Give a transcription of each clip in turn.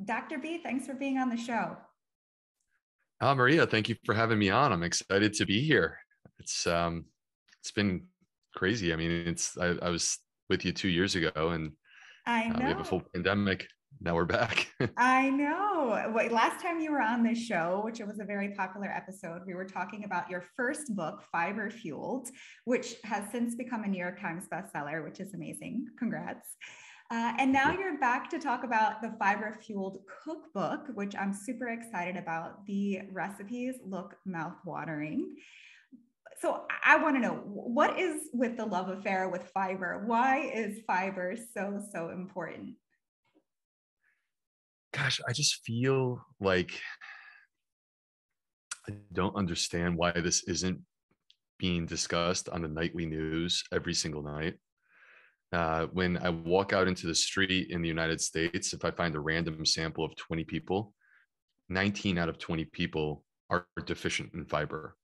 Dr. B, thanks for being on the show. Maria, thank you for having me on. I'm excited to be here. It's been crazy. I mean, I was with you 2 years ago, and I we have a full know. pandemic. Now we're back. I know. Wait, last time you were on this show, which it was a very popular episode, we were talking about your first book, Fiber Fueled, which has since become a New York Times bestseller, which is amazing. Congrats. And Thank now you. you're back to talk about the Fiber Fueled Cookbook, which I'm super excited about. The recipes look mouth-watering. So I want to know, what is with the love affair with fiber? Why is fiber so important? Gosh, I just feel like I don't understand why this isn't being discussed on the nightly news every single night. When I walk out into the street in the United States, if I find a random sample of 20 people, 19 out of 20 people are deficient in fiber.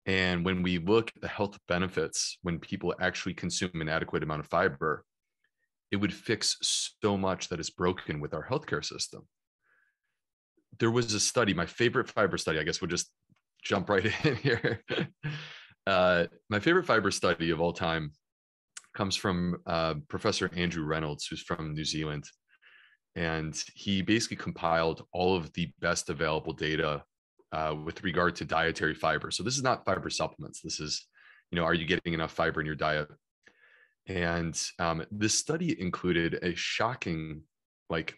And when we look at the health benefits, when people actually consume an adequate amount of fiber, it would fix so much that is broken with our healthcare system. There was a study, my favorite fiber study, I guess we'll just jump right in here. My favorite fiber study of all time comes from Professor Andrew Reynolds, who's from New Zealand. And he basically compiled all of the best available data with regard to dietary fiber. So this is not fiber supplements. This is, are you getting enough fiber in your diet? And this study included a shocking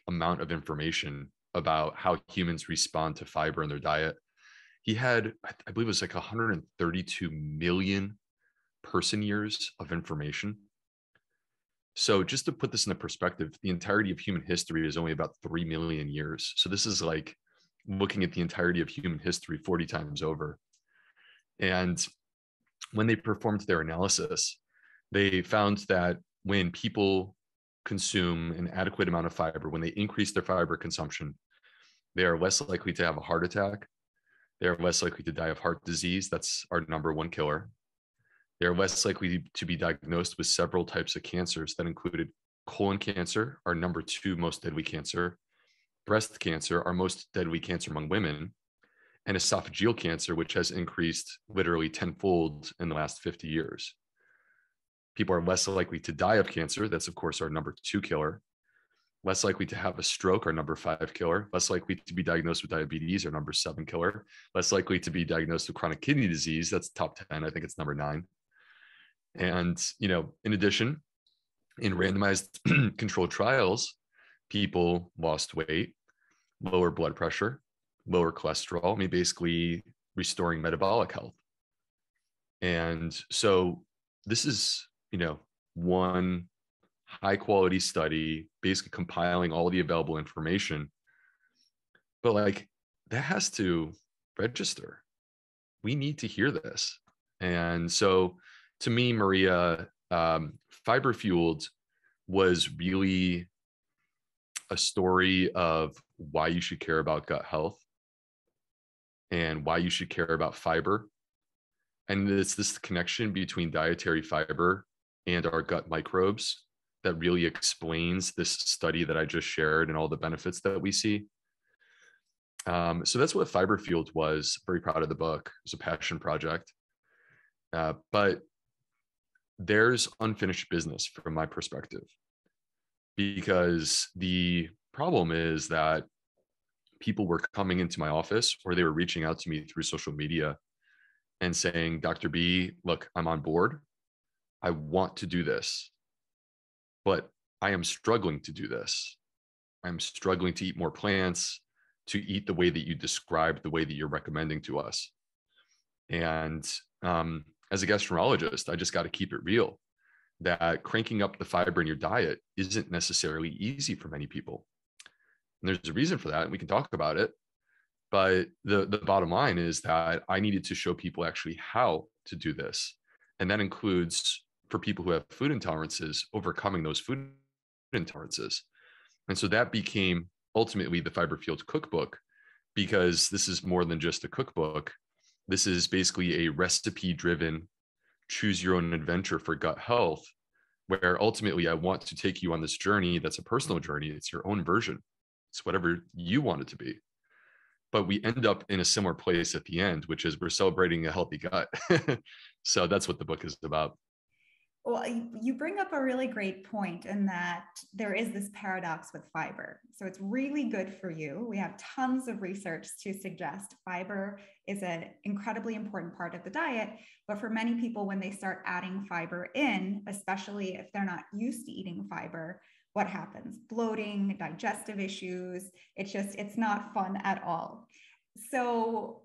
amount of information about how humans respond to fiber in their diet. He had, I believe it was 132 million person years of information. So just to put this into perspective, the entirety of human history is only about 3 million years. So this is like looking at the entirety of human history 40 times over. And when they performed their analysis, they found that when people consume an adequate amount of fiber, when they increase their fiber consumption, they are less likely to have a heart attack. They are less likely to die of heart disease. That's our number one killer. They're less likely to be diagnosed with several types of cancers that included colon cancer, our number two most deadly cancer, breast cancer, our most deadly cancer among women, and esophageal cancer, which has increased literally tenfold in the last 50 years. People are less likely to die of cancer. That's, of course, our number two killer. Less likely to have a stroke, our number five killer. Less likely to be diagnosed with diabetes, our number seven killer. Less likely to be diagnosed with chronic kidney disease. That's top 10. I think it's number 9. And, in addition, in randomized controlled trials, people lost weight, lower blood pressure, lower cholesterol, I mean, basically restoring metabolic health. And so this is, one high quality study, basically compiling all the available information. But that has to register. We need to hear this. And so to me, Maria, Fiber Fueled was really a story of why you should care about gut health and why you should care about fiber. And it's this connection between dietary fiber and our gut microbes that really explains this study that I just shared and all the benefits that we see. So that's what Fiber Fueled was. Very proud of the book. It was a passion project. But there's unfinished business from my perspective, because the problem is that people were coming into my office or they were reaching out to me through social media and saying, Dr. B, look, I'm on board. I want to do this, but I am struggling to do this. I'm struggling to eat more plants, to eat the way that you described, the way that you're recommending to us. And as a gastroenterologist, I just got to keep it real that cranking up the fiber in your diet isn't necessarily easy for many people. And there's a reason for that, and we can talk about it. But the bottom line is that I needed to show people actually how to do this. And that includes, for people who have food intolerances, overcoming those food intolerances. And so that became ultimately the Fiber Fueled Cookbook, because this is more than just a cookbook. This is basically a recipe-driven, choose your own adventure for gut health, where ultimately I want to take you on this journey that's a personal journey. It's your own version. It's whatever you want it to be. But we end up in a similar place at the end, which is we're celebrating a healthy gut. So that's what the book is about. Well, you bring up a really great point in that there is this paradox with fiber. So it's really good for you. We have tons of research to suggest fiber is an incredibly important part of the diet. But for many people, when they start adding fiber in, especially if they're not used to eating fiber, what happens? Bloating, digestive issues. It's not fun at all. So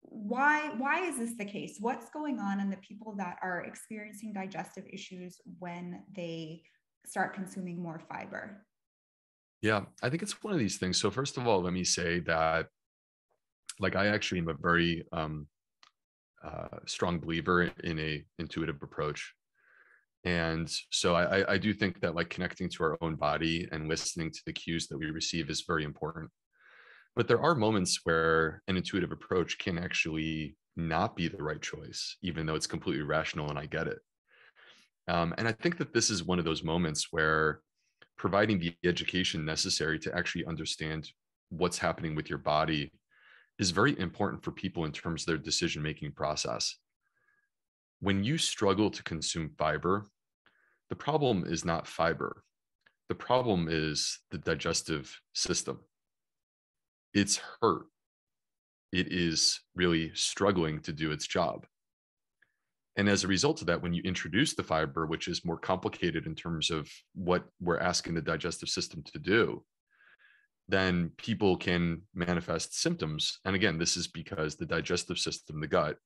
why is this the case? What's going on in the people that are experiencing digestive issues when they start consuming more fiber? Yeah, I think it's one of these things. So first of all, let me say that, like, I actually am a very strong believer in a intuitive approach. And so I do think that, like, connecting to our own body and listening to the cues that we receive is very important. But there are moments where an intuitive approach can actually not be the right choice, even though it's completely rational and I get it. And I think that this is one of those moments where providing the education necessary to actually understand what's happening with your body is very important for people in terms of their decision-making process. When you struggle to consume fiber, the problem is not fiber. The problem is the digestive system. It's hurt. It is really struggling to do its job. And as a result of that, when you introduce the fiber, which is more complicated in terms of what we're asking the digestive system to do, then people can manifest symptoms. And again, this is because the digestive system, the gut,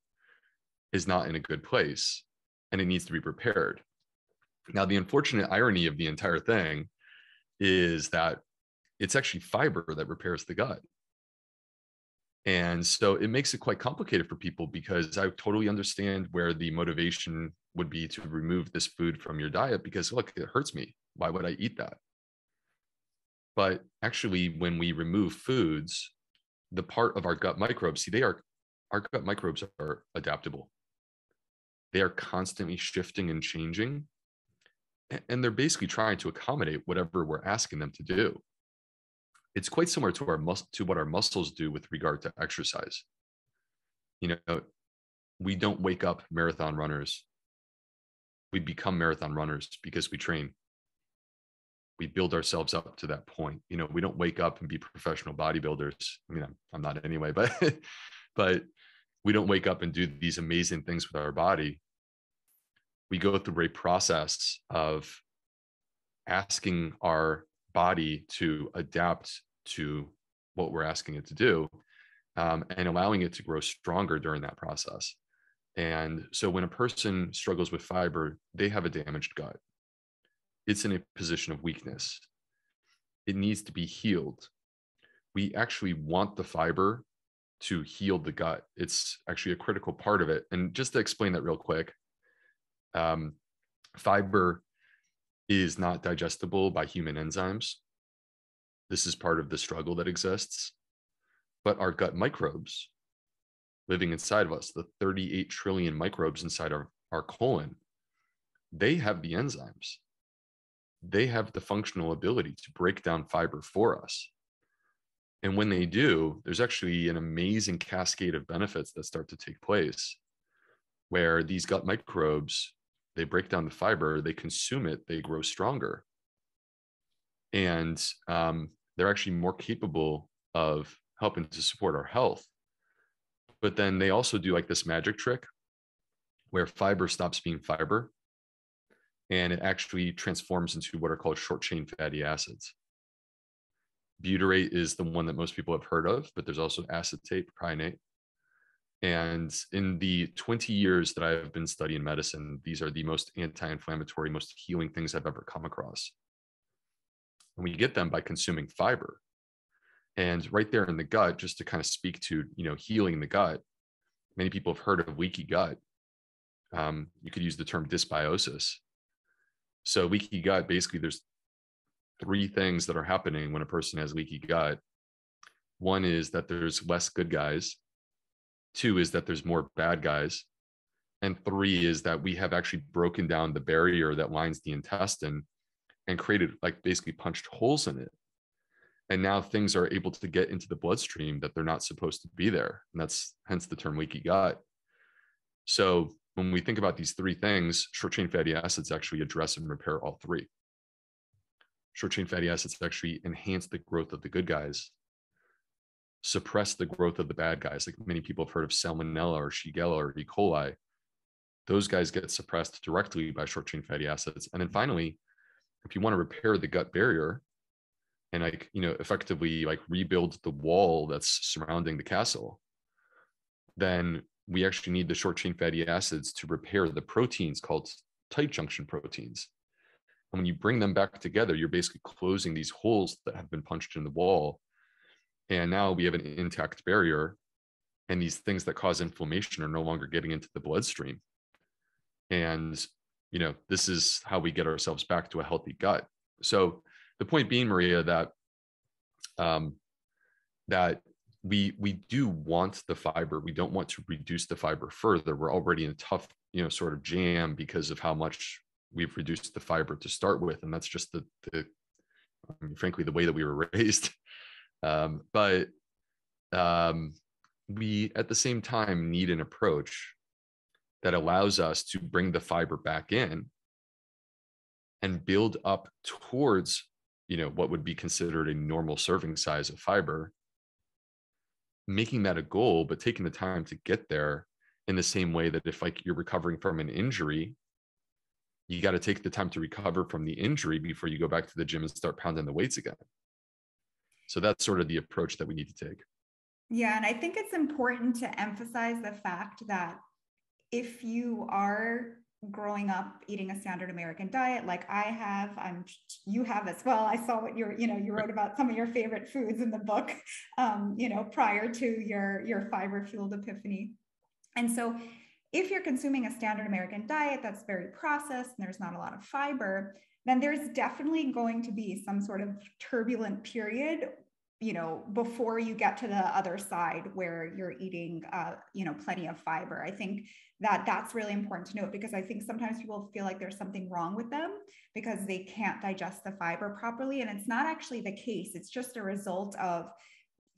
is not in a good place and it needs to be repaired. Now, the unfortunate irony of the entire thing is that it's actually fiber that repairs the gut. And so it makes it quite complicated for people, because I totally understand where the motivation would be to remove this food from your diet, because look, it hurts me. Why would I eat that? But actually, when we remove foods, the part of our gut microbes, our gut microbes are adaptable. They are constantly shifting and changing, and they're basically trying to accommodate whatever we're asking them to do. It's quite similar to what our muscles do with regard to exercise. You know, we don't wake up marathon runners. We become marathon runners because we train. We build ourselves up to that point. You know, we don't wake up and be professional bodybuilders. I mean, I'm not anyway, but but we don't wake up and do these amazing things with our body. We go through a process of asking our body to adapt to what we're asking it to do, and allowing it to grow stronger during that process. And so when a person struggles with fiber, they have a damaged gut. It's in a position of weakness. It needs to be healed. We actually want the fiber to heal the gut. It's actually a critical part of it. And just to explain that real quick, fiber is not digestible by human enzymes. This is part of the struggle that exists. But our gut microbes living inside of us, the 38 trillion microbes inside our colon, they have the enzymes. They have the functional ability to break down fiber for us. And when they do, there's actually an amazing cascade of benefits that start to take place, where these gut microbes, they break down the fiber, they consume it, they grow stronger. And they're actually more capable of helping to support our health. But then they also do like this magic trick where fiber stops being fiber and it actually transforms into what are called short chain fatty acids. Butyrate is the one that most people have heard of, but there's also acetate, propionate. And in the 20 years that I have been studying medicine, these are the most anti-inflammatory, most healing things I've ever come across. And we get them by consuming fiber. And right there in the gut, just to kind of speak to, healing the gut, many people have heard of leaky gut. You could use the term dysbiosis. So leaky gut, basically there's 3 things that are happening when a person has leaky gut. 1 is that there's less good guys. 2 is that there's more bad guys. And 3 is that we have actually broken down the barrier that lines the intestine and created, like, basically punched holes in it. And now things are able to get into the bloodstream that they're not supposed to be there. And that's hence the term leaky gut. So when we think about these three things, short chain fatty acids actually address and repair all three. Short chain fatty acids actually enhance the growth of the good guys, suppress the growth of the bad guys. Like many people have heard of salmonella or Shigella or E. coli. Those guys get suppressed directly by short chain fatty acids. And then finally, if you want to repair the gut barrier and effectively rebuild the wall that's surrounding the castle, then we actually need the short chain fatty acids to repair the proteins called tight junction proteins. And when you bring them back together, you're basically closing these holes that have been punched in the wall. And now we have an intact barrier, and these things that cause inflammation are no longer getting into the bloodstream. And, this is how we get ourselves back to a healthy gut. So the point being, Maria, that we do want the fiber. We don't want to reduce the fiber further. We're already in a tough, sort of jam because of how much we've reduced the fiber to start with. And that's just frankly, the way that we were raised. But we, at the same time, need an approach that allows us to bring the fiber back in and build up towards, what would be considered a normal serving size of fiber, making that a goal, but taking the time to get there in the same way that if you're recovering from an injury, you got to take the time to recover from the injury before you go back to the gym and start pounding the weights again. So that's sort of the approach that we need to take. Yeah. And I think it's important to emphasize the fact that if you are growing up eating a standard American diet, like I have, you have as well. I saw what you wrote about some of your favorite foods in the book, prior to your fiber fueled epiphany. And so if you're consuming a standard American diet that's very processed and there's not a lot of fiber, then there's definitely going to be some sort of turbulent period, before you get to the other side where you're eating, plenty of fiber. I think that's really important to note, because I think sometimes people feel like there's something wrong with them because they can't digest the fiber properly. And it's not actually the case. It's just a result of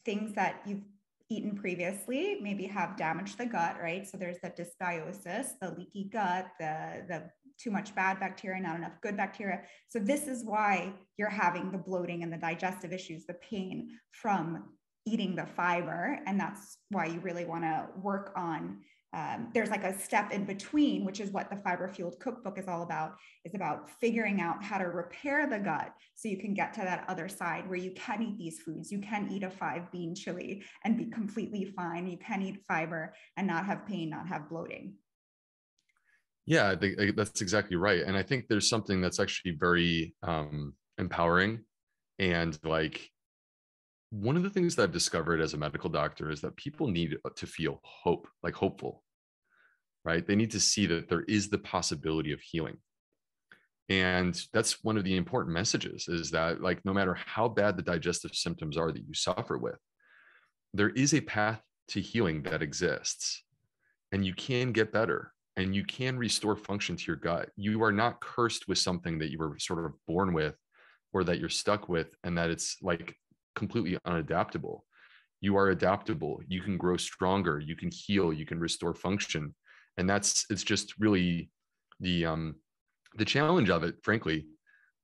things that you've eaten previously, maybe have damaged the gut, right? So there's the dysbiosis, the leaky gut, the too much bad bacteria, not enough good bacteria. So this is why you're having the bloating and the digestive issues, the pain from eating the fiber. And that's why you really want to work on, there's like a step in between, which is what the Fiber Fueled Cookbook is all about, is about figuring out how to repair the gut so you can get to that other side where you can eat these foods. You can eat a 5-bean chili and be completely fine. You can eat fiber and not have pain, not have bloating. Yeah, I think that's exactly right. And I think there's something that's actually very empowering. And one of the things that I've discovered as a medical doctor is that people need to feel hope, hopeful, right? They need to see that there is the possibility of healing. And that's one of the important messages, is that no matter how bad the digestive symptoms are that you suffer with, there is a path to healing that exists, and you can get better. And you can restore function to your gut. You are not cursed with something that you were sort of born with or that you're stuck with, and that it's completely unadaptable. You are adaptable. You can grow stronger. You can heal. You can restore function. And it's just really the challenge of it, frankly,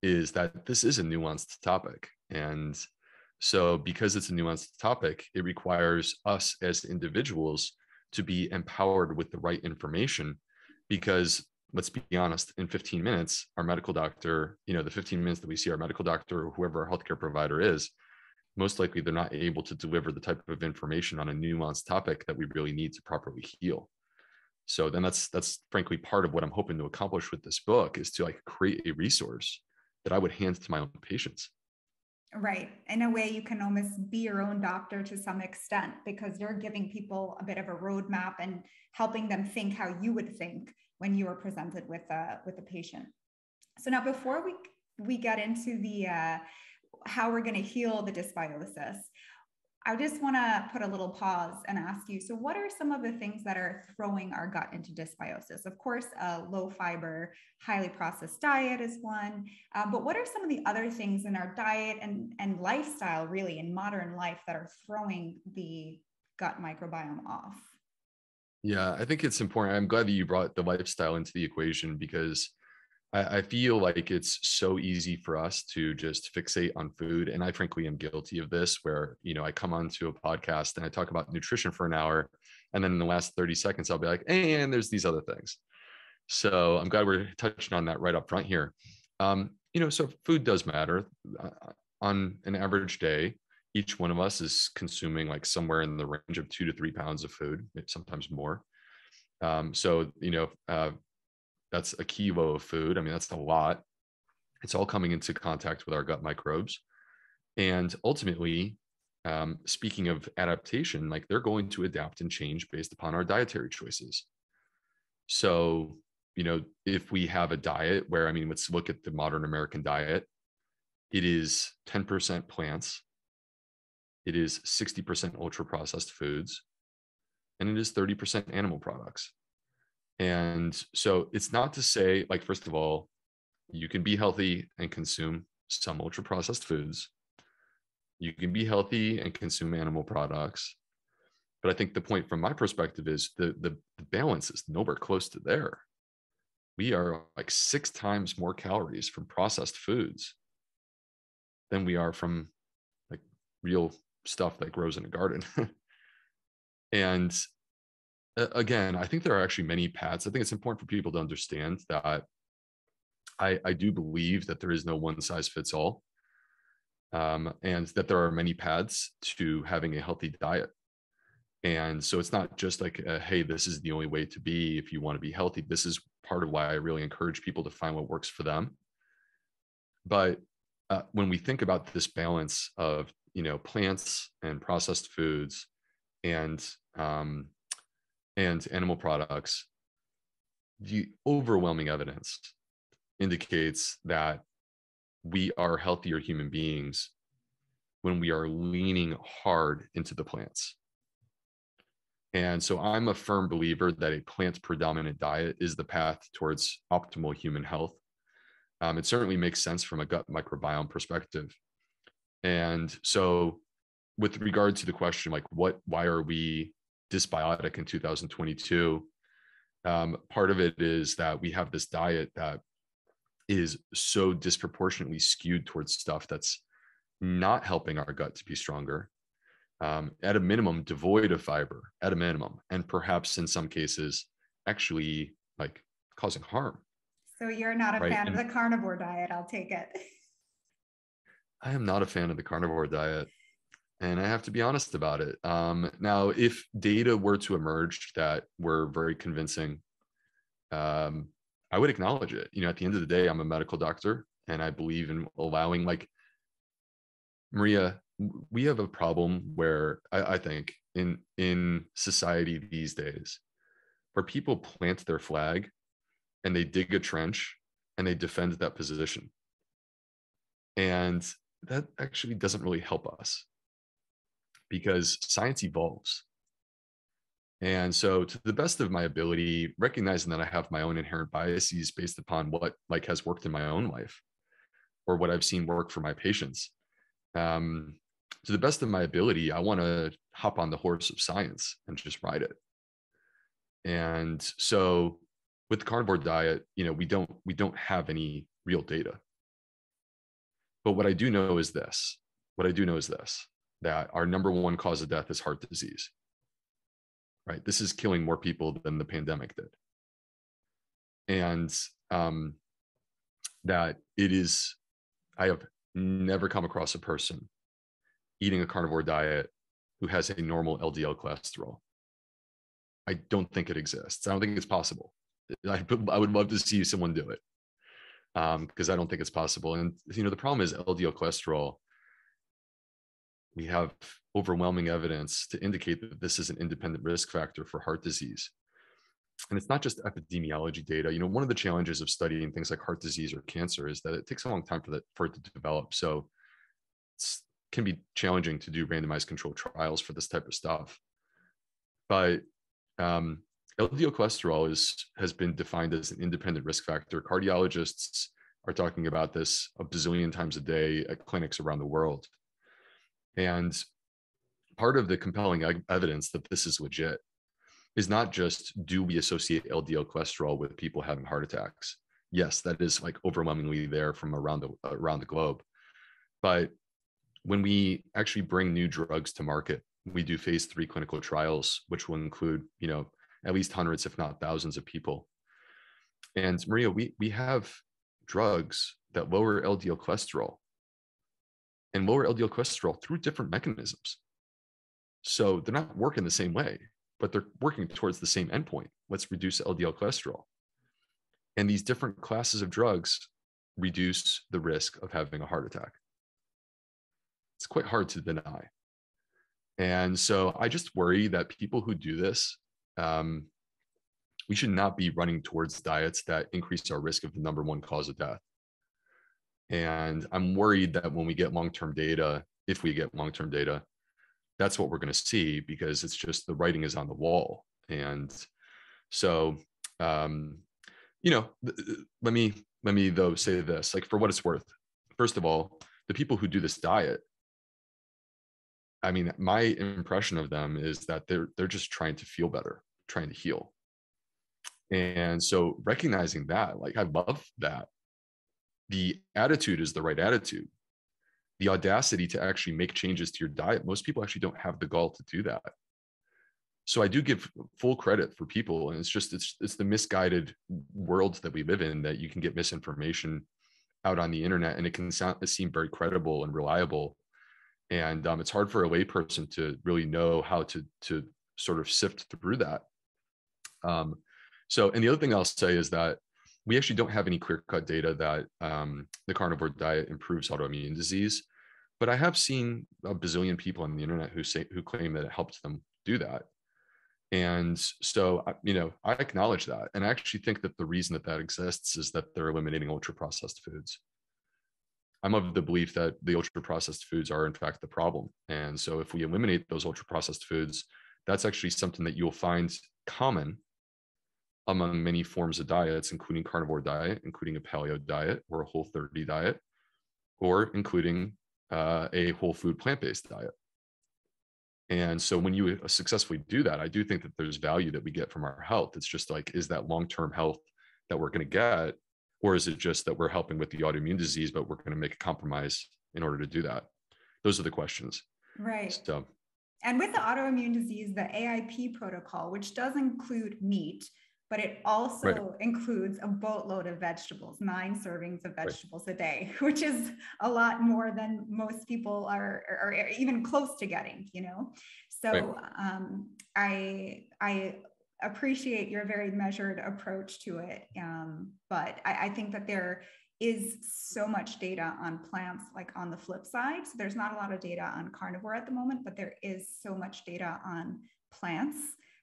is that this is a nuanced topic. And so because it's a nuanced topic, it requires us as individuals to be empowered with the right information, because let's be honest, in 15 minutes, our medical doctor, the 15 minutes that we see our medical doctor or whoever our healthcare provider is, most likely they're not able to deliver the type of information on a nuanced topic that we really need to properly heal. So then that's frankly part of what I'm hoping to accomplish with this book, is to create a resource that I would hand to my own patients. Right. In a way, you can almost be your own doctor to some extent, because you're giving people a bit of a roadmap and helping them think how you would think when you were presented with a patient. So now, before we get into the how we're going to heal the dysbiosis, I just want to put a little pause and ask you, so what are some of the things that are throwing our gut into dysbiosis? Of course, a low fiber, highly processed diet is one, but what are some of the other things in our diet and lifestyle, really, in modern life that are throwing the gut microbiome off? Yeah, I think it's important. I'm glad that you brought the lifestyle into the equation because I feel like it's so easy for us to just fixate on food. And I frankly am guilty of this, where, I come onto a podcast and I talk about nutrition for an hour. And then in the last 30 seconds, I'll be like, and there's these other things. So I'm glad we're touching on that right up front here. So food does matter. On an average day, each one of us is consuming like somewhere in the range of 2 to 3 pounds of food, sometimes more. That's a kilo of food. I mean, that's a lot. It's all coming into contact with our gut microbes. And ultimately, speaking of adaptation, like they're going to adapt and change based upon our dietary choices. So, if we have a diet where, let's look at the modern American diet, it is 10% plants, it is 60% ultra processed foods, and it is 30% animal products. And so it's not to say, like, first of all, you can be healthy and consume some ultra processed foods. You can be healthy and consume animal products. But I think the point from my perspective is the balance is nowhere close to there. We are like 6 times more calories from processed foods than we are from like real stuff that grows in a garden. And again, I think there are actually many paths. I think it's important for people to understand that I do believe that there is no one size fits all, and that there are many paths to having a healthy diet. And so it's not just like, hey, this is the only way to be if you want to be healthy. This is part of why I really encourage people to find what works for them. But when we think about this balance of, plants and processed foods and animal products, the overwhelming evidence indicates that we are healthier human beings when we are leaning hard into the plants. And so I'm a firm believer that a plant predominant diet is the path towards optimal human health. It certainly makes sense from a gut microbiome perspective. And so with regard to the question, like why are we dysbiotic in 2022? Part of it is that we have this diet that is so disproportionately skewed towards stuff that's not helping our gut to be stronger. At a minimum, devoid of fiber, at a minimum, and perhaps in some cases, actually like causing harm. So you're not a fan of the carnivore diet, I'll take it. I am not a fan of the carnivore diet, and I have to be honest about it. Now, if data were to emerge that were very convincing, I would acknowledge it. At the end of the day, I'm a medical doctor, and I believe in allowing, like, Maria, we have a problem where I think in society these days, where people plant their flag and they dig a trench and they defend that position. And that actually doesn't really help us because science evolves. And so, to the best of my ability, recognizing that I have my own inherent biases based upon what like has worked in my own life or what I've seen work for my patients, to the best of my ability, I want to hop on the horse of science and just ride it. And so with the carnivore diet, we don't have any real data. But what I do know is this, that our number one cause of death is heart disease, right? This is killing more people than the pandemic did. And that it is, I have never come across a person eating a carnivore diet who has a normal LDL cholesterol. I don't think it exists. I don't think it's possible. I would love to see someone do it, because I don't think it's possible. And the problem is LDL cholesterol. We have overwhelming evidence to indicate that this is an independent risk factor for heart disease. And it's not just epidemiology data. One of the challenges of studying things like heart disease or cancer is that it takes a long time for it to develop. So can be challenging to do randomized controlled trials for this type of stuff. But LDL cholesterol has been defined as an independent risk factor. Cardiologists are talking about this a bazillion times a day at clinics around the world. And part of the compelling evidence that this is legit is not just, do we associate LDL cholesterol with people having heart attacks? Yes, that is like overwhelmingly there from around the globe. But when we actually bring new drugs to market, we do phase 3 clinical trials, which will include, at least hundreds, if not thousands of people. And Maria, we have drugs that lower LDL cholesterol and lower LDL cholesterol through different mechanisms. So they're not working the same way, but they're working towards the same endpoint. Let's reduce LDL cholesterol. And these different classes of drugs reduce the risk of having a heart attack. It's quite hard to deny. And so I just worry that people who do this, we should not be running towards diets that increase our risk of the number one cause of death. And I'm worried that when we get long-term data, if we get long-term data, that's what we're going to see, because it's just the writing is on the wall. And so, let me though say this, like, for what it's worth. First of all, the people who do this diet, I mean, my impression of them is that they're just trying to feel better, trying to heal. And so recognizing that, like, I love that. The attitude is the right attitude. The audacity to actually make changes to your diet. Most people actually don't have the gall to do that. So I do give full credit for people. And it's the misguided world that we live in, that you can get misinformation out on the internet and it can seem very credible and reliable. And it's hard for a layperson to really know how to sort of sift through that. And the other thing I'll say is that we actually don't have any clear-cut data that the carnivore diet improves autoimmune disease, but I have seen a bazillion people on the internet who claim that it helps them do that. And so, I acknowledge that. And I actually think that the reason that exists is that they're eliminating ultra-processed foods. I'm of the belief that the ultra-processed foods are in fact the problem. And so if we eliminate those ultra-processed foods, that's actually something that you'll find common among many forms of diets, including carnivore diet, including a paleo diet or a Whole30 diet, or including a whole food plant-based diet. And so when you successfully do that, I do think that there's value that we get from our health. It's just like, is that long-term health that we're going to get? Or is it just that we're helping with the autoimmune disease, but we're going to make a compromise in order to do that? Those are the questions. Right. So, and with the autoimmune disease, the AIP protocol, which does include meat, but it also includes a boatload of vegetables, 9 servings of vegetables a day, which is a lot more than most people are even close to getting, So I appreciate your very measured approach to it. But I think that there is so much data on plants, like on the flip side. So there's not a lot of data on carnivore at the moment, but there is so much data on plants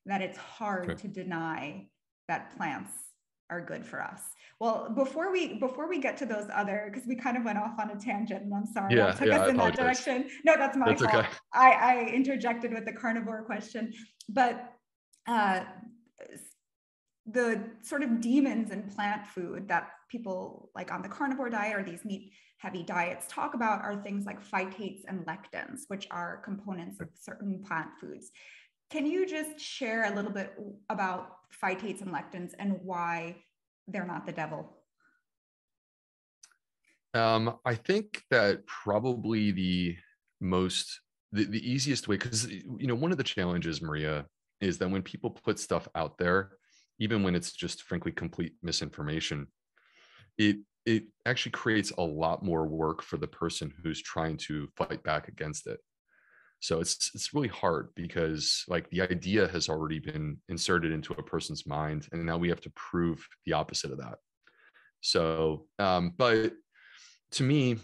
that it's hard to deny that plants are good for us. Well, before we get to those other, because we kind of went off on a tangent, and I'm sorry, I took us in that direction. No, that's my fault. Okay. I interjected with the carnivore question, but the sort of demons in plant food that people like on the carnivore diet or these meat heavy diets talk about are things like phytates and lectins, which are components of certain plant foods. Can you just share a little bit about phytates and lectins and why they're not the devil? I think that probably the easiest way, because one of the challenges, Maria, is that when people put stuff out there, even when it's just frankly complete misinformation, it actually creates a lot more work for the person who's trying to fight back against it. So it's really hard, because like the idea has already been inserted into a person's mind, and now we have to prove the opposite of that. So, but to me,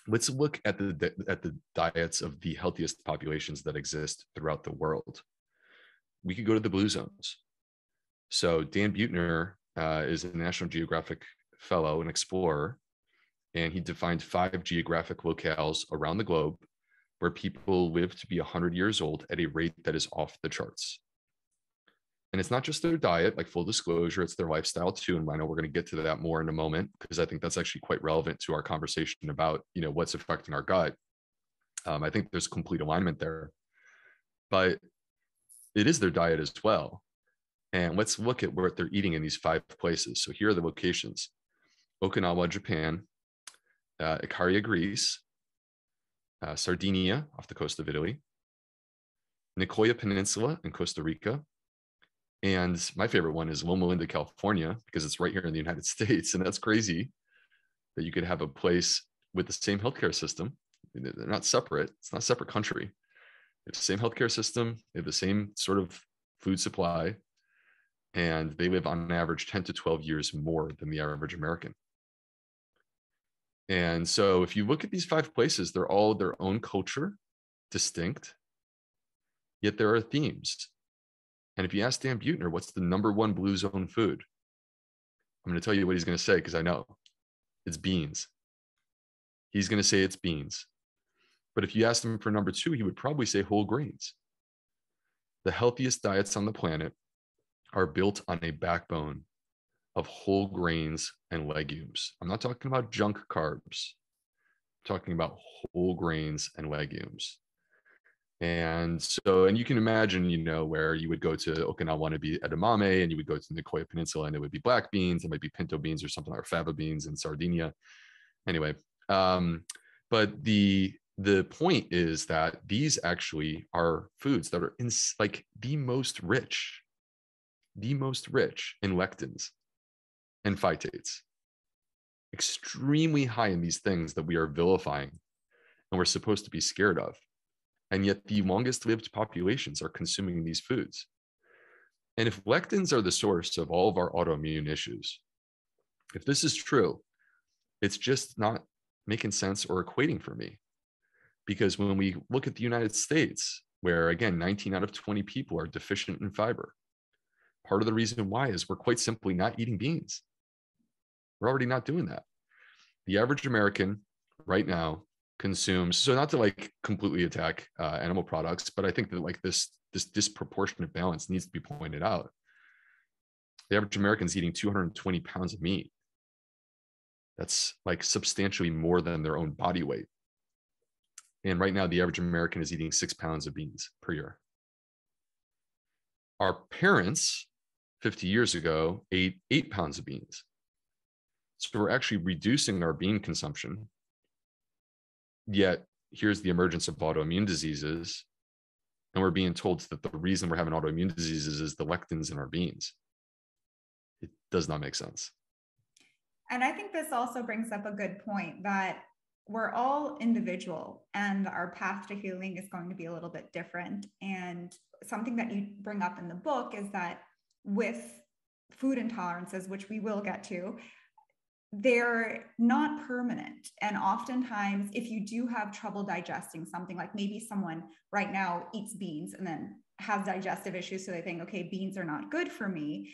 let's look at the diets of the healthiest populations that exist throughout the world. We could go to the blue zones. So Dan Buettner is a National Geographic fellow and explorer, and he defined 5 geographic locales around the globe where people live to be 100 years old at a rate that is off the charts. And it's not just their diet, like full disclosure, it's their lifestyle too. And I know we're going to get to that more in a moment, because I think that's actually quite relevant to our conversation about, what's affecting our gut. I think there's complete alignment there, but it is their diet as well. And let's look at what they're eating in these 5 places. So here are the locations: Okinawa, Japan, Icaria, Greece, Sardinia off the coast of Italy, Nicoya Peninsula in Costa Rica, and my favorite one is Loma Linda, California, because it's right here in the United States. And that's crazy that you could have a place with the same healthcare system. They're not separate. It's not a separate country. They have the same healthcare system. They have the same sort of food supply. And they live on average 10 to 12 years more than the average American. And so if you look at these 5 places, they're all their own culture, distinct, yet there are themes. And if you ask Dan Buettner, what's the #1 blue zone food? I'm going to tell you what he's going to say, because I know it's beans. He's going to say it's beans. But if you asked him for #2, he would probably say whole grains. The healthiest diets on the planet are built on a backbone of whole grains and legumes. I'm not talking about junk carbs. I'm talking about whole grains and legumes. And you can imagine, where you would go to Okinawa to be edamame, and you would go to the Nicoya Peninsula and it would be black beans. It might be pinto beans or something, or fava beans in Sardinia. Anyway, but the point is that these actually are foods that are like the most rich in lectins and phytates, extremely high in these things that we are vilifying and we're supposed to be scared of. And yet the longest lived populations are consuming these foods. And if lectins are the source of all of our autoimmune issues, if this is true, it's just not making sense or equating for me. Because when we look at the United States, where again, 19 out of 20 people are deficient in fiber, part of the reason why is we're quite simply not eating beans. We're already not doing that. The average American right now consumes, so not to like completely attack animal products, but I think that like this disproportionate balance needs to be pointed out. The average American is eating 220 pounds of meat. That's like substantially more than their own body weight. And right now, the average American is eating 6 pounds of beans per year. Our parents 50 years ago ate 8 pounds of beans. So we're actually reducing our bean consumption. Yet here's the emergence of autoimmune diseases. And we're being told that the reason we're having autoimmune diseases is the lectins in our beans. It does not make sense. And I think this also brings up a good point that we're all individual and our path to healing is going to be a little bit different. And something that you bring up in the book is that with food intolerances, which we will get to, they're not permanent. And oftentimes, if you do have trouble digesting something, like maybe someone right now eats beans and then has digestive issues, so they think, okay, beans are not good for me.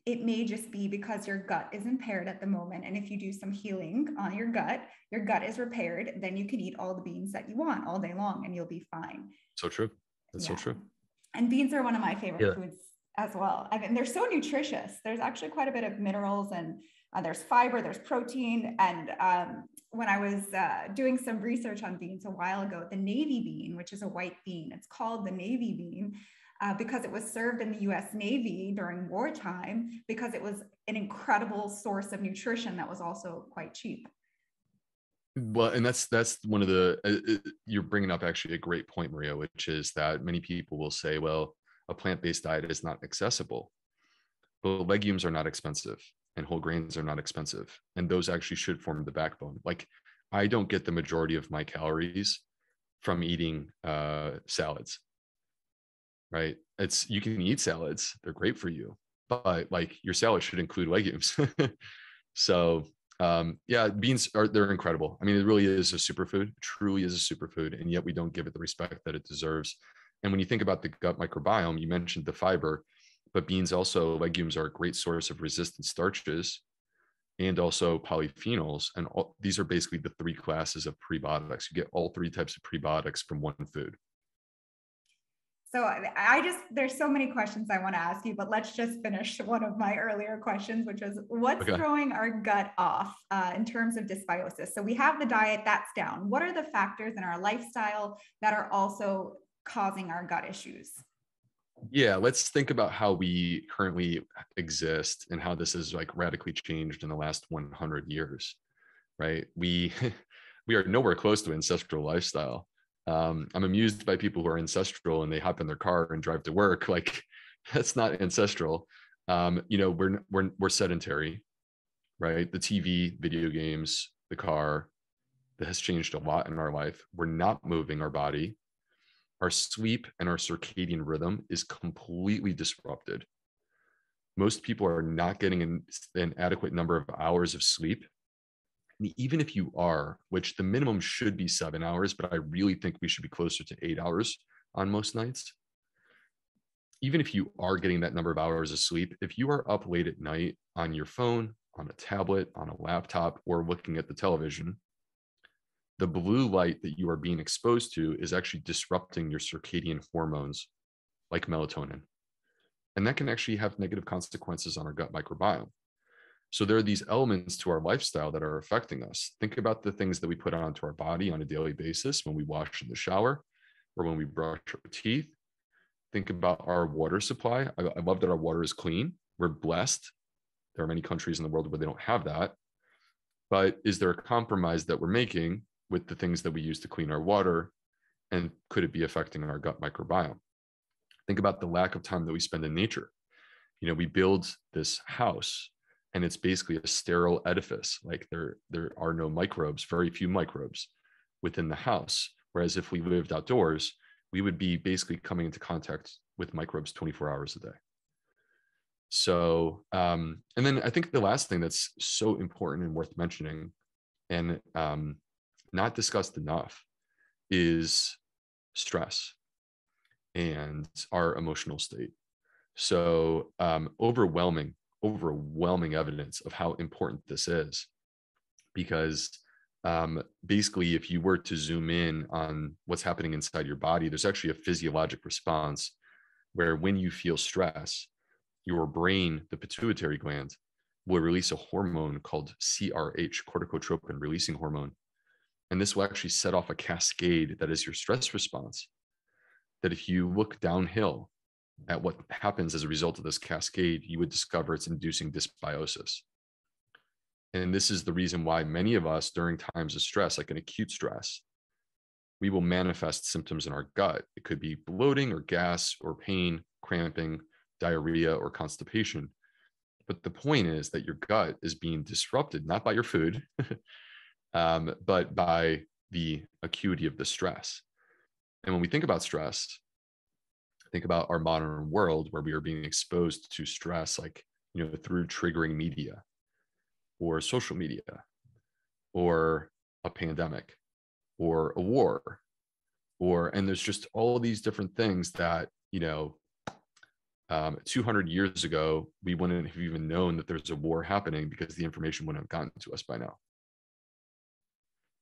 It may just be because your gut is impaired at the moment. And if you do some healing on your gut is repaired, then you can eat all the beans that you want all day long and you'll be fine. So true. That's so true. And beans are one of my favorite foods as well. I mean, they're so nutritious. There's actually quite a bit of minerals and there's fiber, there's protein. And when I was doing some research on beans a while ago, the navy bean, which is a white bean, it's called the navy bean because it was served in the US Navy during wartime, because it was an incredible source of nutrition that was also quite cheap. Well, and that's one of the, you're bringing up actually a great point, Maria, which is that many people will say, well, a plant-based diet is not accessible. But legumes are not expensive and whole grains are not expensive. And those actually should form the backbone. Like I don't get the majority of my calories from eating salads, right? You can eat salads. They're great for you, but like your salad should include legumes. So beans they're incredible. I mean, it really is a superfood, truly is a superfood. And yet we don't give it the respect that it deserves. And when you think about the gut microbiome, you mentioned the fiber, but legumes are a great source of resistant starches. and also polyphenols. And these are basically the three classes of prebiotics. You get all three types of prebiotics from one food. So there's so many questions I want to ask you, but let's just finish one of my earlier questions, which is what's throwing our gut off in terms of dysbiosis? So we have the diet, that's down. What are the factors in our lifestyle that are also causing our gut issues? Yeah, let's think about how we currently exist and how this has like radically changed in the last 100 years, right? We are nowhere close to ancestral lifestyle. I'm amused by people who are ancestral and they hop in their car and drive to work. Like that's not ancestral. We're sedentary, right? The TV, video games, the car, that has changed a lot in our life. We're not moving our body. Our sleep and our circadian rhythm is completely disrupted. Most people are not getting an adequate number of hours of sleep. And even if you are, which the minimum should be 7 hours, but I really think we should be closer to 8 hours on most nights. Even if you are getting that number of hours of sleep, if you are up late at night on your phone, on a tablet, on a laptop, or looking at the television, the blue light that you are being exposed to is actually disrupting your circadian hormones like melatonin. And that can actually have negative consequences on our gut microbiome. So there are these elements to our lifestyle that are affecting us. Think about the things that we put onto our body on a daily basis when we wash in the shower or when we brush our teeth. Think about our water supply. I love that our water is clean. We're blessed. There are many countries in the world where they don't have that. But is there a compromise that we're making with the things that we use to clean our water? And could it be affecting our gut microbiome? Think about the lack of time that we spend in nature. We build this house and it's basically a sterile edifice. Like there are no microbes, very few microbes within the house. Whereas if we lived outdoors, we would be basically coming into contact with microbes 24 hours a day. So, and then I think the last thing that's so important and worth mentioning and not discussed enough is stress and our emotional state. So overwhelming evidence of how important this is, because basically if you were to zoom in on what's happening inside your body, there's actually a physiologic response where when you feel stress, your brain, the pituitary gland, will release a hormone called CRH, corticotropin releasing hormone. And this will actually set off a cascade that is your stress response. That if you look downhill at what happens as a result of this cascade, you would discover it's inducing dysbiosis. And this is the reason why many of us during times of stress, like an acute stress, we will manifest symptoms in our gut. It could be bloating or gas or pain, cramping, diarrhea, or constipation. But the point is that your gut is being disrupted, not by your food, but by the acuity of the stress. And when we think about stress, think about our modern world where we are being exposed to stress, like, through triggering media or social media or a pandemic or a war, and there's just all these different things that, 200 years ago, we wouldn't have even known that there's a war happening because the information wouldn't have gotten to us by now.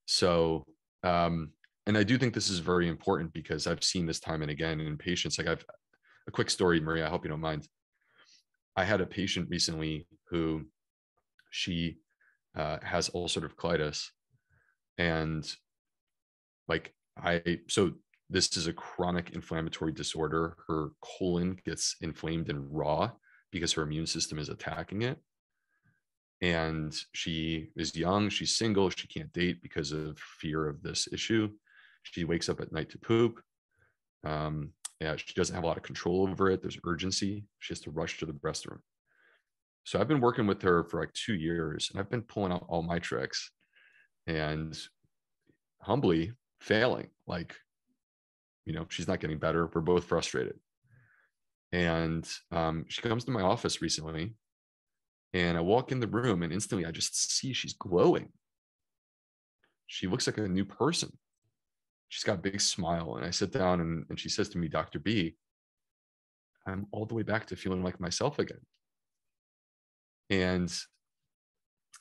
So, and I do think this is very important because I've seen this time and again in patients. Like a quick story, Maria, I hope you don't mind. I had a patient recently who she has ulcerative colitis, and so this is a chronic inflammatory disorder. Her colon gets inflamed and raw because her immune system is attacking it. And she is young, she's single, she can't date because of fear of this issue. She wakes up at night to poop. She doesn't have a lot of control over it. There's urgency. She has to rush to the restroom. So I've been working with her for like 2 years, and I've been pulling out all my tricks and humbly failing. She's not getting better. We're both frustrated. And she comes to my office recently, and I walk in the room and instantly I just see she's glowing. She looks like a new person. She's got a big smile. And I sit down and she says to me, Dr. B, I'm all the way back to feeling like myself again. And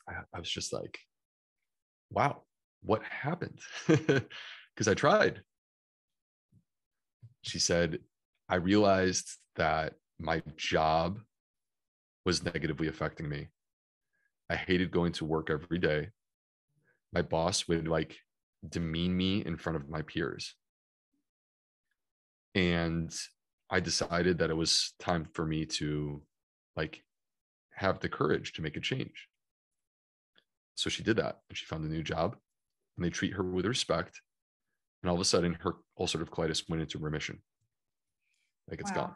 I was just like, wow, what happened? Because I tried. She said, I realized that my job was negatively affecting me. I hated going to work every day. My boss would like demean me in front of my peers. And I decided that it was time for me to like have the courage to make a change. So she did that, and she found a new job, and they treat her with respect. And all of a sudden her ulcerative colitis went into remission. Like it's gone.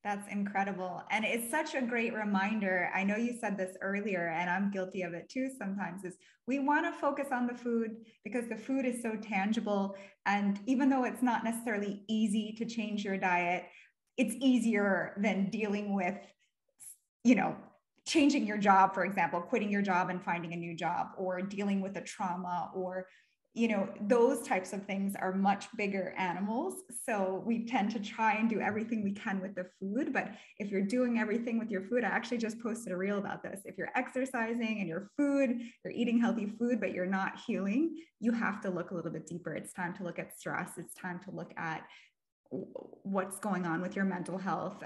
That's incredible. And it's such a great reminder. I know you said this earlier, and I'm guilty of it too sometimes, is we want to focus on the food because the food is so tangible. And even though it's not necessarily easy to change your diet, it's easier than dealing with, changing your job, for example, quitting your job and finding a new job, or dealing with a trauma, or those types of things are much bigger animals. So we tend to try and do everything we can with the food. But if you're doing everything with your food, I actually just posted a reel about this. If you're exercising and your food, you're eating healthy food, but you're not healing, you have to look a little bit deeper. It's time to look at stress. It's time to look at what's going on with your mental health.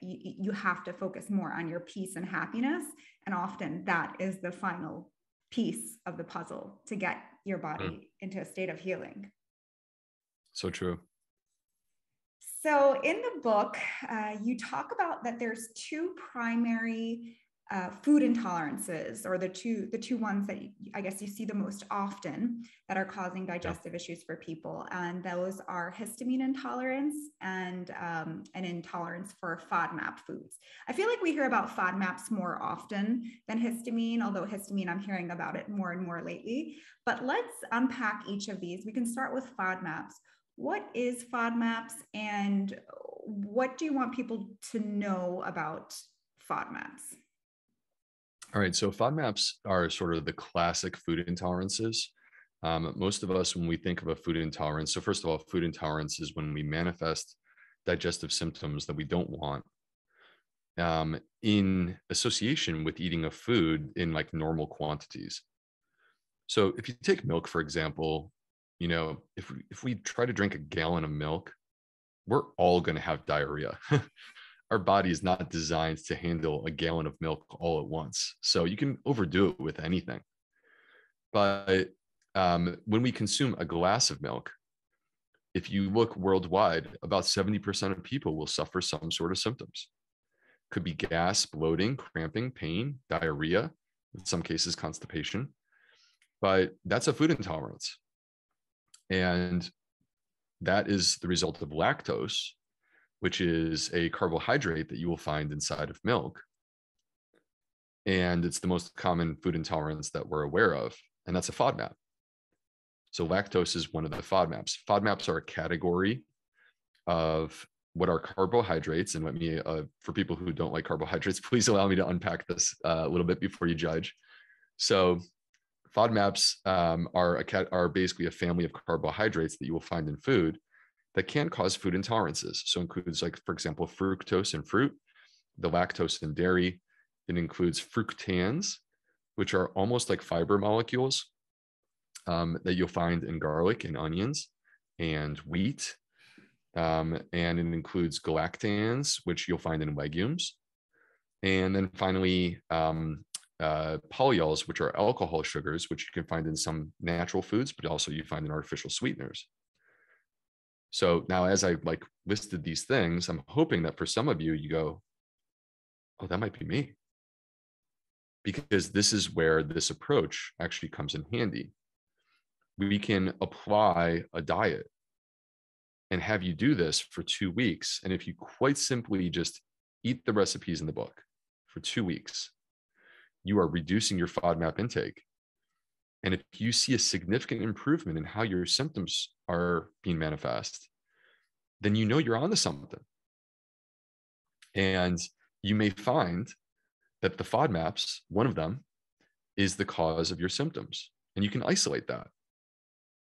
You have to focus more on your peace and happiness. And often that is the final piece of the puzzle to get your body into a state of healing. So true. So in the book, you talk about that there's two primary food intolerances, or the two ones that I guess you see the most often that are causing digestive issues for people. And those are histamine intolerance and an intolerance for FODMAP foods. I feel like we hear about FODMAPs more often than histamine, although histamine, I'm hearing about it more and more lately. But let's unpack each of these. We can start with FODMAPs. What is FODMAPs, and what do you want people to know about FODMAPs? All right, so FODMAPs are sort of the classic food intolerances. Most of us, when we think of a food intolerance, so first of all, food intolerance is when we manifest digestive symptoms that we don't want in association with eating a food in like normal quantities. So if you take milk, for example, if we try to drink a gallon of milk, we're all going to have diarrhea. Our body is not designed to handle a gallon of milk all at once. So you can overdo it with anything. But when we consume a glass of milk, if you look worldwide, about 70% of people will suffer some sort of symptoms. Could be gas, bloating, cramping, pain, diarrhea, in some cases constipation. But that's a food intolerance. And that is the result of lactose, which is a carbohydrate that you will find inside of milk. And it's the most common food intolerance that we're aware of, and that's a FODMAP. So lactose is one of the FODMAPs. FODMAPs are a category of what are carbohydrates. And let me, for people who don't like carbohydrates, please allow me to unpack this a little bit before you judge. So FODMAPs are basically a family of carbohydrates that you will find in food that can cause food intolerances. So includes, like, for example, fructose in fruit, the lactose in dairy. It includes fructans, which are almost like fiber molecules that you'll find in garlic and onions and wheat. And it includes galactans, which you'll find in legumes. And then finally, polyols, which are alcohol sugars, which you can find in some natural foods, but also you find in artificial sweeteners. So now, as I listed these things, I'm hoping that for some of you, you go, oh, that might be me. Because this is where this approach actually comes in handy. We can apply a diet and have you do this for 2 weeks. And if you quite simply just eat the recipes in the book for 2 weeks, you are reducing your FODMAP intake. And if you see a significant improvement in how your symptoms are being manifest, then you know you're onto something. And you may find that the FODMAPs, one of them, is the cause of your symptoms. And you can isolate that.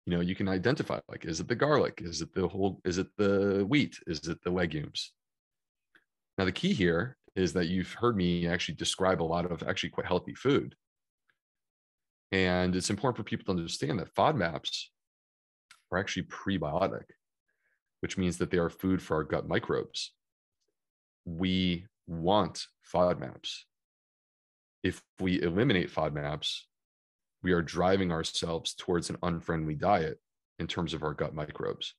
You can identify, like, is it the garlic? Is it the wheat? Is it the legumes? Now, the key here is that you've heard me actually describe a lot of actually quite healthy food. And it's important for people to understand that FODMAPs are actually prebiotic, which means that they are food for our gut microbes. We want FODMAPs. If we eliminate FODMAPs, we are driving ourselves towards an unfriendly diet in terms of our gut microbes.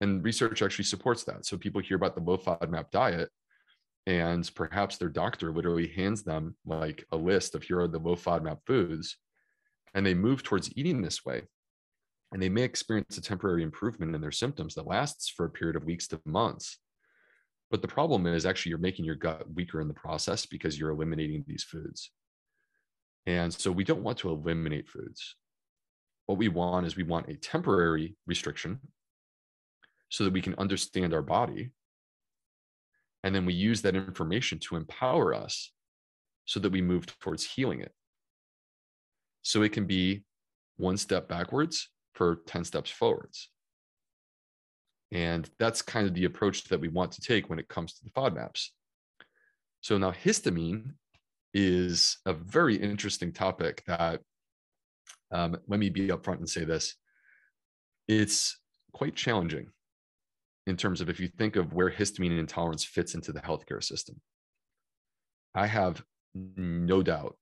And research actually supports that. So people hear about the low FODMAP diet, and perhaps their doctor literally hands them like a list of here are the low FODMAP foods, and they move towards eating this way. And they may experience a temporary improvement in their symptoms that lasts for a period of weeks to months. But the problem is actually you're making your gut weaker in the process because you're eliminating these foods. And so we don't want to eliminate foods. What we want is we want a temporary restriction so that we can understand our body. And then we use that information to empower us so that we move towards healing it. So it can be one step backwards for 10 steps forwards. And that's kind of the approach that we want to take when it comes to the FODMAPs. So now histamine is a very interesting topic that, let me be upfront and say this, it's quite challenging in terms of if you think of where histamine intolerance fits into the healthcare system. I have no doubt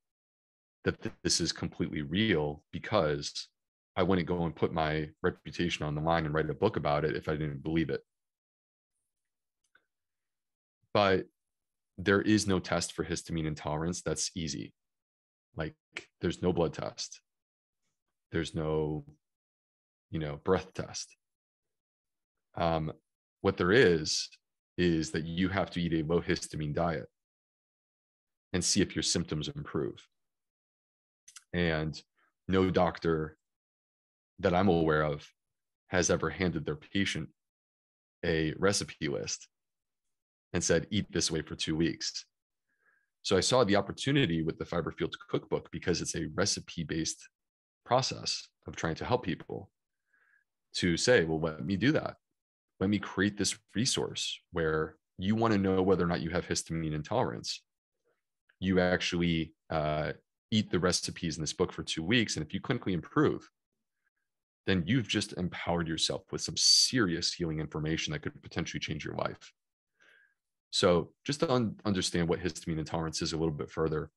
that this is completely real because I wouldn't go and put my reputation on the line and write a book about it if I didn't believe it. But there is no test for histamine intolerance that's easy. Like there's no blood test. There's no, breath test. What there is that you have to eat a low histamine diet and see if your symptoms improve. And no doctor that I'm aware of has ever handed their patient a recipe list and said, eat this way for 2 weeks. So I saw the opportunity with the Fiber Fueled Cookbook because it's a recipe-based process of trying to help people to say, well, let me do that. Let me create this resource where you want to know whether or not you have histamine intolerance. You actually eat the recipes in this book for 2 weeks. And if you clinically improve, then you've just empowered yourself with some serious healing information that could potentially change your life. So just to understand what histamine intolerance is a little bit further.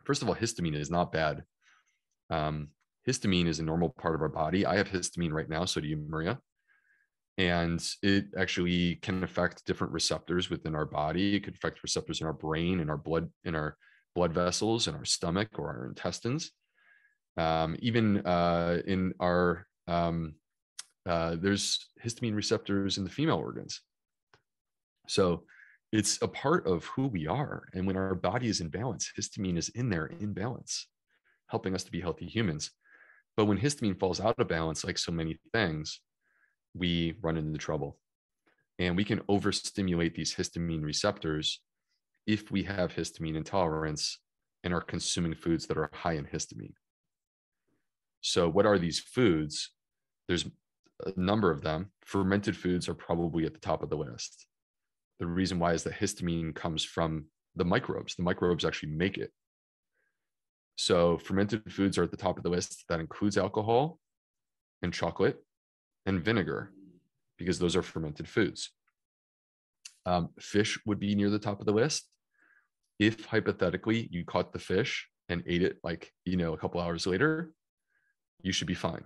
First of all, histamine is not bad. Histamine is a normal part of our body. I have histamine right now, so do you, Maria. And it actually can affect different receptors within our body. It could affect receptors in our brain, in our blood vessels, in our stomach or our intestines. Even in our, there's histamine receptors in the female organs. So it's a part of who we are. And when our body is in balance, histamine is in there in balance, helping us to be healthy humans. But when histamine falls out of balance, like so many things, we run into trouble. And we can overstimulate these histamine receptors if we have histamine intolerance and are consuming foods that are high in histamine. So what are these foods? There's a number of them. Fermented foods are probably at the top of the list. The reason why is that histamine comes from the microbes. The microbes actually make it. So fermented foods are at the top of the list. That includes alcohol and chocolate and vinegar, because those are fermented foods. Fish would be near the top of the list. If hypothetically you caught the fish and ate it a couple hours later, you should be fine.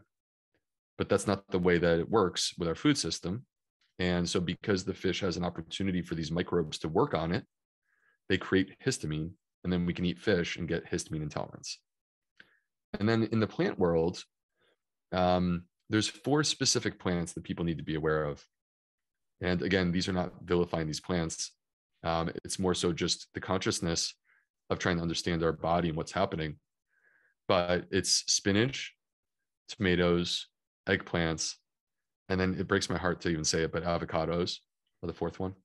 But that's not the way that it works with our food system. And so because the fish has an opportunity for these microbes to work on it, they create histamine, and then we can eat fish and get histamine intolerance. And then in the plant world, there's 4 specific plants that people need to be aware of. And again, these are not vilifying these plants. It's more so just the consciousness of trying to understand our body and what's happening. But it's spinach, tomatoes, eggplants, and then it breaks my heart to even say it, but avocados are the 4th one.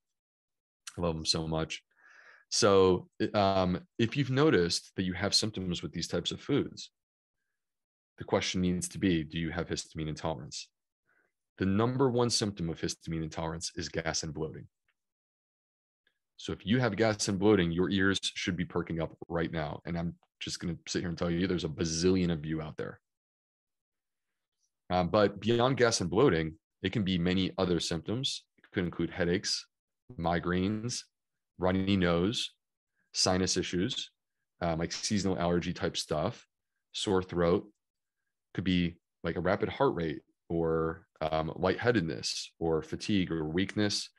I love them so much. So if you've noticed that you have symptoms with these types of foods, the question needs to be, do you have histamine intolerance? The number 1 symptom of histamine intolerance is gas and bloating. So if you have gas and bloating, your ears should be perking up right now. And I'm just going to sit here and tell you there's a bazillion of you out there. But beyond gas and bloating, it can be many other symptoms. It could include headaches, migraines, runny nose, sinus issues, like seasonal allergy type stuff, sore throat, could be like a rapid heart rate or lightheadedness or fatigue or weakness.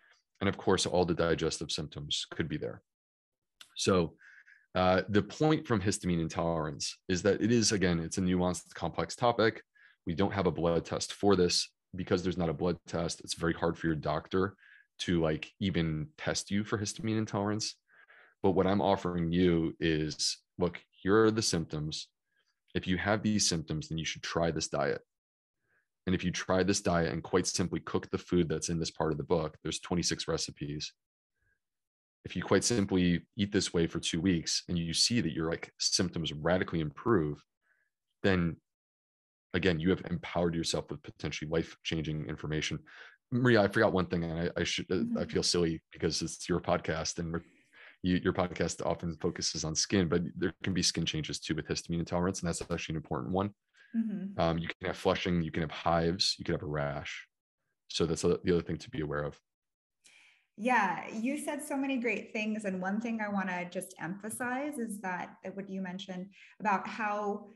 And of course, all the digestive symptoms could be there. So the point from histamine intolerance is that it is, again, it's a nuanced, complex topic. We don't have a blood test for this. Because there's not a blood test, it's very hard for your doctor to like even test you for histamine intolerance. But what I'm offering you is, look, here are the symptoms. If you have these symptoms, then you should try this diet. And if you try this diet and quite simply cook the food that's in this part of the book, there's 26 recipes. If you quite simply eat this way for 2 weeks and you see that your like symptoms radically improve, then again, you have empowered yourself with potentially life-changing information. Maria, I forgot one thing, and I feel silly because it's your podcast, and your podcast often focuses on skin, but there can be skin changes too with histamine intolerance, and that's actually an important one. You can have flushing, you can have hives, you can have a rash. So that's the other thing to be aware of. Yeah, you said so many great things. And one thing I want to just emphasize is that what you mentioned about how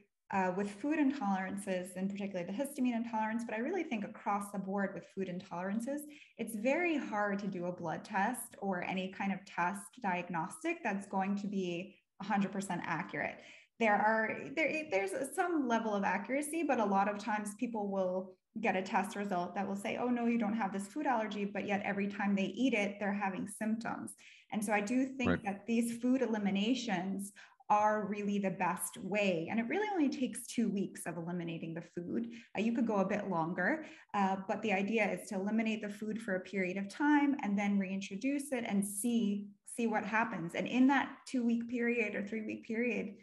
with food intolerances, in particular the histamine intolerance, but I really think across the board with food intolerances, it's very hard to do a blood test or any kind of test diagnostic that's going to be 100% accurate. There's some level of accuracy, but a lot of times people will get a test result that will say, oh no, you don't have this food allergy, but yet every time they eat it, they're having symptoms. And so I do think that these food eliminations are really the best way. And it really only takes 2 weeks of eliminating the food. You could go a bit longer, but the idea is to eliminate the food for a period of time and then reintroduce it and see what happens. And in that 2-week period or 3-week period,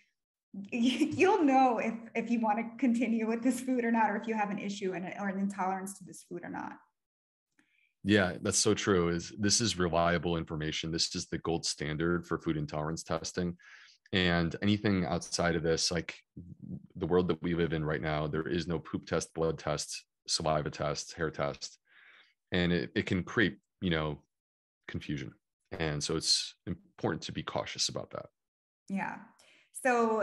you'll know if you want to continue with this food or not, or if you have an issue or an intolerance to this food or not. Yeah, that's so true. This is reliable information. This is the gold standard for food intolerance testing. And anything outside of this, like the world that we live in right now, there is no poop test, blood test, saliva test, hair test. And it can create, confusion. And so it's important to be cautious about that. Yeah. So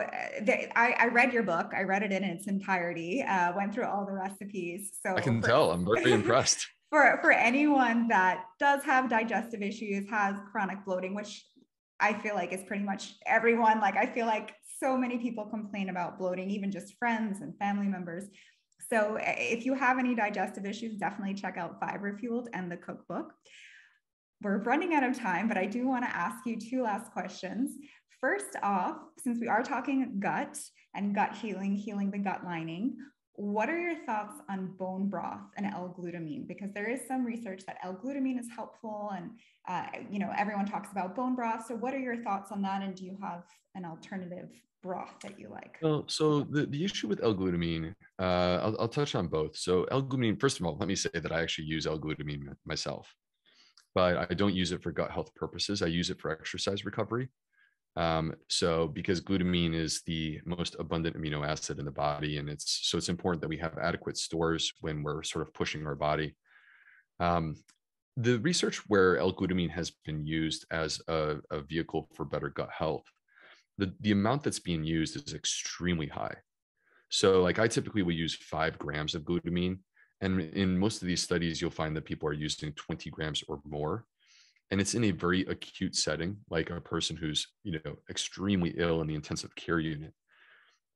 I read your book. I read it in its entirety, went through all the recipes. So I can tell. I'm very impressed. For anyone that does have digestive issues, has chronic bloating, which I feel like is pretty much everyone. Like I feel like so many people complain about bloating, even just friends and family members. So if you have any digestive issues, definitely check out Fiber Fueled and the cookbook. We're running out of time, but I do want to ask you 2 last questions. First off, since we are talking gut and gut healing the gut lining, what are your thoughts on bone broth and L-glutamine? Because there is some research that L-glutamine is helpful, and everyone talks about bone broth. So what are your thoughts on that? And do you have an alternative broth that you like? Well, so the issue with L-glutamine, I'll touch on both. So L-glutamine, first of all, let me say that I actually use L-glutamine myself, but I don't use it for gut health purposes. I use it for exercise recovery. So because glutamine is the most abundant amino acid in the body, and it's important that we have adequate stores when we're sort of pushing our body. The research where L-glutamine has been used as a vehicle for better gut health, the amount that's being used is extremely high. So like I typically will use 5 grams of glutamine. And in most of these studies, you'll find that people are using 20 grams or more. And it's in a very acute setting, like a person who's, extremely ill in the intensive care unit.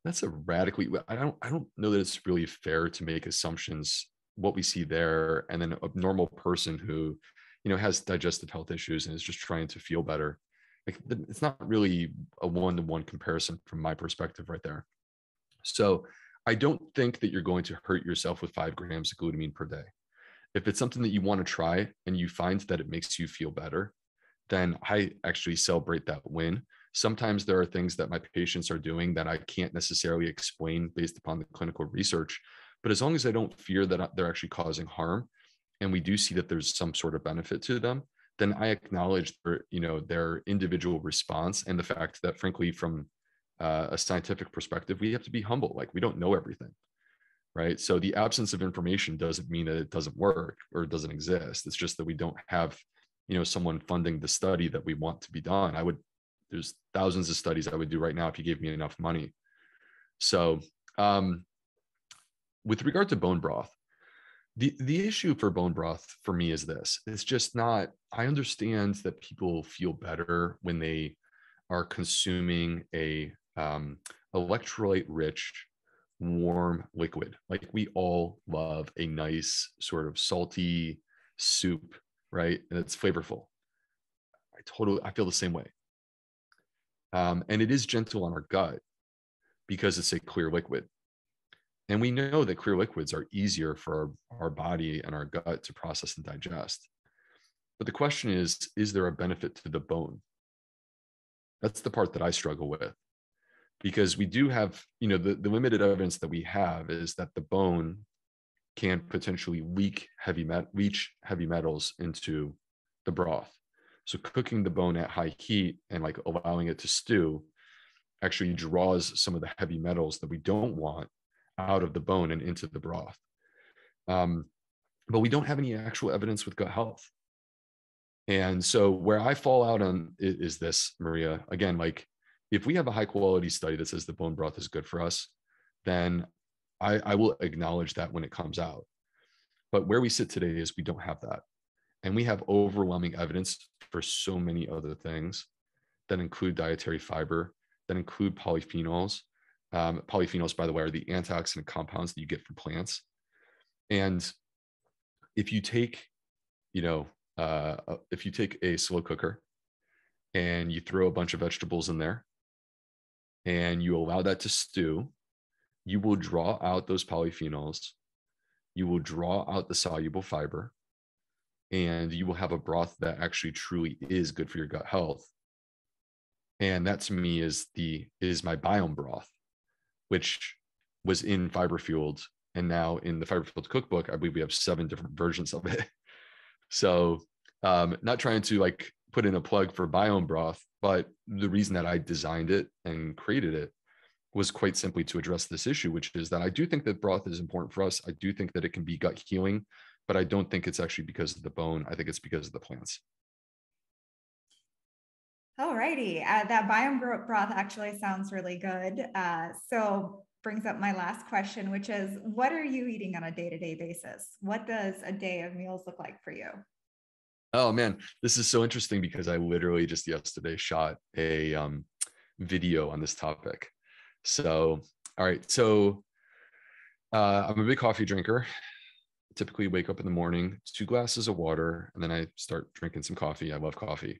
That's I don't know that it's really fair to make assumptions what we see there. And then a normal person who, has digestive health issues and is just trying to feel better. Like it's not really a one-to-one comparison from my perspective right there. So I don't think that you're going to hurt yourself with 5 grams of glutamine per day. If it's something that you want to try and you find that it makes you feel better, then I actually celebrate that win. Sometimes there are things that my patients are doing that I can't necessarily explain based upon the clinical research, but as long as I don't fear that they're actually causing harm, and we do see that there's some sort of benefit to them, then I acknowledge their, their individual response, and the fact that, frankly, from a scientific perspective, we have to be humble. Like, we don't know everything, right? So the absence of information doesn't mean that it doesn't work or it doesn't exist. It's just that we don't have, someone funding the study that we want to be done. There's thousands of studies I would do right now if you gave me enough money. So with regard to bone broth, the issue for bone broth for me is this. It's just not, I understand that people feel better when they are consuming a electrolyte rich, warm liquid. Like, we all love a nice sort of salty soup, right? And it's flavorful. I feel the same way. And it is gentle on our gut because it's a clear liquid. And we know that clear liquids are easier for our body and our gut to process and digest. But the question is there a benefit to the bone? That's the part that I struggle with, because we do have, the limited evidence that we have is that the bone can potentially leach heavy metals into the broth. So cooking the bone at high heat and like allowing it to stew actually draws some of the heavy metals that we don't want out of the bone and into the broth. But we don't have any actual evidence with gut health. And so where I fall out on is this, Maria, again, like, if we have a high quality study that says the bone broth is good for us, then I will acknowledge that when it comes out. But where we sit today is we don't have that. And we have overwhelming evidence for so many other things that include dietary fiber, that include polyphenols. Polyphenols, by the way, are the antioxidant compounds that you get from plants. And if you take, a slow cooker and you throw a bunch of vegetables in there and you allow that to stew, you will draw out those polyphenols, you will draw out the soluble fiber, and you will have a broth that actually truly is good for your gut health. And that to me is my Biome broth, which was in Fiber Fueled, and now in the Fiber Fueled Cookbook, I believe we have 7 different versions of it. So not trying to like put in a plug for Biome broth, but the reason that I designed it and created it was quite simply to address this issue, which is that I do think that broth is important for us. I do think that it can be gut healing, but I don't think it's actually because of the bone. I think it's because of the plants. All righty. That Biome broth actually sounds really good. So brings up my last question, which is, what are you eating on a day-to-day basis? What does a day of meals look like for you? Oh man, this is so interesting because I literally just yesterday shot a video on this topic. So, all right. So I'm a big coffee drinker. Typically wake up in the morning, 2 glasses of water, and then I start drinking some coffee. I love coffee.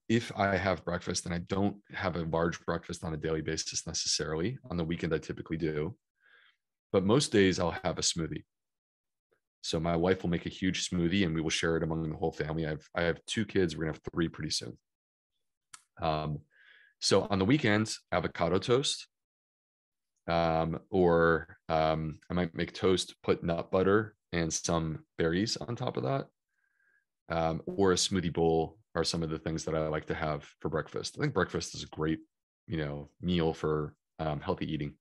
If I have breakfast, and I don't have a large breakfast on a daily basis necessarily, on the weekend I typically do, but most days I'll have a smoothie. So my wife will make a huge smoothie and we will share it among the whole family. I have 2 kids. We're gonna have 3 pretty soon. So on the weekends, avocado toast, or I might make toast, put nut butter and some berries on top of that, or a smoothie bowl are some of the things that I like to have for breakfast. I think breakfast is a great, meal for healthy eating.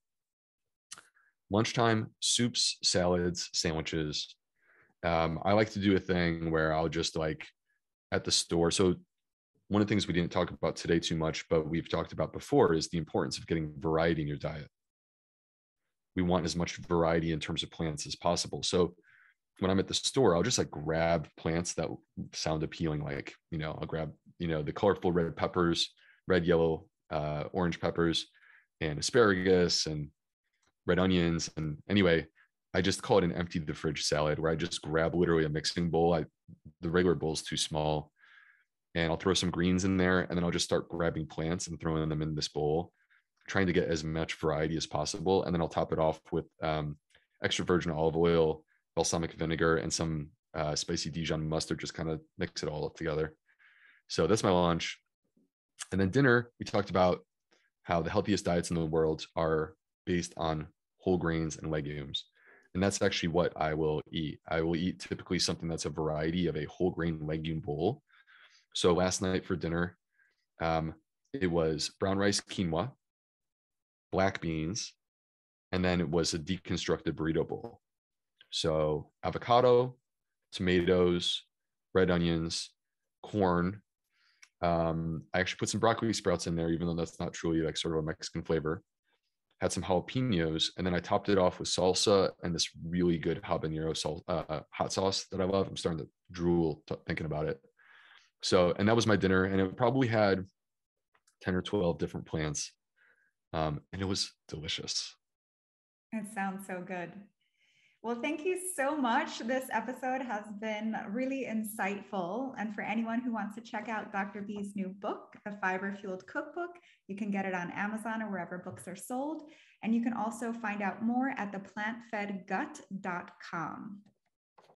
Lunchtime, soups, salads, sandwiches. I like to do a thing where I'll just like at the store. So one of the things we didn't talk about today too much, but we've talked about before, is the importance of getting variety in your diet. We want as much variety in terms of plants as possible. So when I'm at the store, I'll just like grab plants that sound appealing. Like, I'll grab, the colorful red peppers, red, yellow, orange peppers, and asparagus and red onions. And anyway, I just call it an empty the fridge salad, where I just grab literally a mixing bowl. The regular bowl is too small, and I'll throw some greens in there, and then I'll just start grabbing plants and throwing them in this bowl, trying to get as much variety as possible. And then I'll top it off with extra virgin olive oil, balsamic vinegar, and some spicy Dijon mustard. Just kind of mix it all up together. So that's my lunch. And then dinner, we talked about how the healthiest diets in the world are based on whole grains and legumes. And that's actually what I will eat. I will eat typically something that's a variety of a whole grain legume bowl. So last night for dinner, it was brown rice quinoa, black beans, and then it was a deconstructed burrito bowl. So avocado, tomatoes, red onions, corn. I actually put some broccoli sprouts in there, even though that's not truly like sort of a Mexican flavor. Had some jalapenos, and then I topped it off with salsa and this really good habanero hot sauce that I love. I'm starting to drool thinking about it. So, and that was my dinner, and it probably had 10 or 12 different plants, and it was delicious. It sounds so good. Well, thank you so much. This episode has been really insightful. And for anyone who wants to check out Dr. B's new book, The Fiber Fueled Cookbook, you can get it on Amazon or wherever books are sold. And you can also find out more at theplantfedgut.com.